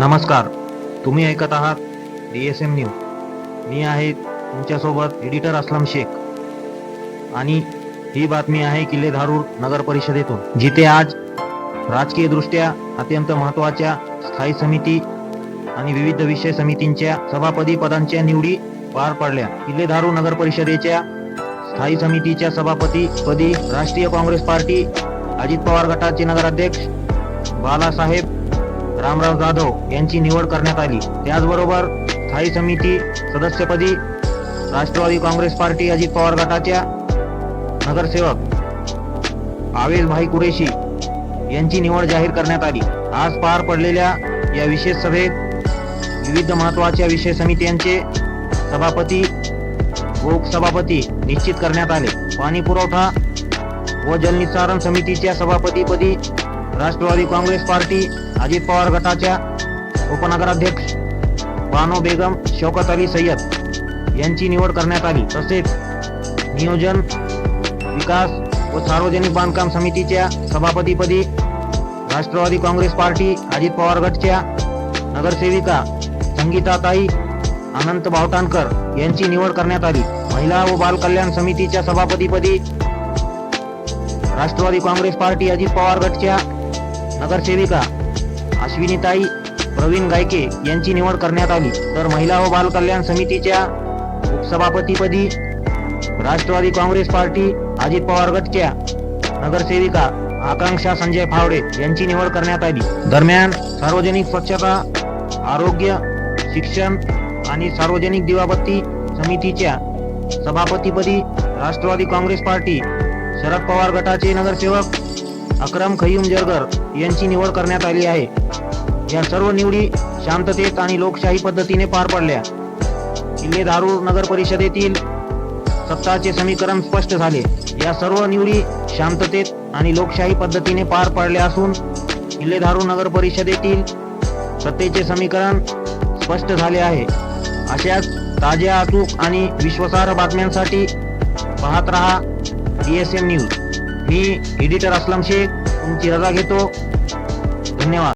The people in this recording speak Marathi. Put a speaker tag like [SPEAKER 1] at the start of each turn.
[SPEAKER 1] नमस्कार, तुम्ही ऐकत आहात DSM न्यूज. मी आहे तुमच्यासोबत एडिटर असलम शेख आणि ही बातमी आहे किल्ले धारूर नगर परिषदेतून, जिथे आज राजकीय दृष्ट्या अत्यंत महत्त्वाच्या स्थायी समिती आणि विविध विषय समितींच्या सभापती पदांच्या निवडी पार पडल्या. किल्ले धारूर नगर परिषदेच्या स्थायी समितीच्या सभापती पदी राष्ट्रीय काँग्रेस पार्टी अजित पवार गटाचे नगराध्यक्ष बालासाहेब रामराव जाधव यांची निवड करण्यात आली. त्याचबरोबर स्थायी समिती सदस्यपदी राष्ट्रवादी काँग्रेस पार्टी अजित पवार गटाच्या नगरसेवक आवेश भाई कुरेशी यांची निवड जाहीर करण्यात आली. आज पार पडलेल्या या विशेष सभेत विविध महत्त्वाच्या विषय समित्यांचे सभापती व उपसभापती निश्चित करण्यात आले. पाणी पुरवठा व जलनिस्सारण समितीच्या सभापतीपदी राष्ट्रवादी काँग्रेस पार्टी अजित पवार गटाच्या उपनगराध्यक्ष बानो बेगम शौकत अली सय्यद यांची निवड करण्यात आली. तसेच नियोजन विकास व सार्वजनिक बांधकाम समितीच्या सभापतीपदी राष्ट्रवादी काँग्रेस पार्टी अजित पवार गटच्या नगरसेविका संगीताताई अनंत भावटाणकर यांची निवड करण्यात आली. महिला व बाल कल्याण समितीच्या सभापतीपदी राष्ट्रवादी काँग्रेस पार्टी अजित पवार गटच्या नगरसेविका अश्विनीताई प्रवीण गायके यांची निवड करण्यात आली. तर महिला व बाल कल्याण समितीच्या उपसभापतीपदी राष्ट्रवादी काँग्रेस पार्टी अजित पवार गटच्या नगरसेविका आकांक्षा संजय फावडे यांची निवड करण्यात आली. दरम्यान सार्वजनिक स्वच्छता, आरोग्य, शिक्षण आणि सार्वजनिक दिवाबत्ती समितीच्या सभापतीपदी राष्ट्रवादी काँग्रेस पार्टी शरद पवार गटाचे नगरसेवक अक्रम खयूम जरगर यांची निवड करण्यात आली आहे. या सर्व निवडी शांततेत आणि लोकशाही पद्धतीने पार पडल्या. किल्ले धारूर नगर परिषदेतील सत्ताचे समीकरण स्पष्ट झाले. या सर्व निवडी शांततेत आणि लोकशाही पद्धतीने पार पडल्या असून किल्ले धारूर नगर परिषदेतील सत्तेचे समीकरण स्पष्ट झाले आहे. अशाच ताज्या, अचूक आणि विश्वासार्ह बातम्यांसाठी पाहत रहा DSM न्यूज. मी एडिटर असलम शेख तुमची रजा घेतो. धन्यवाद.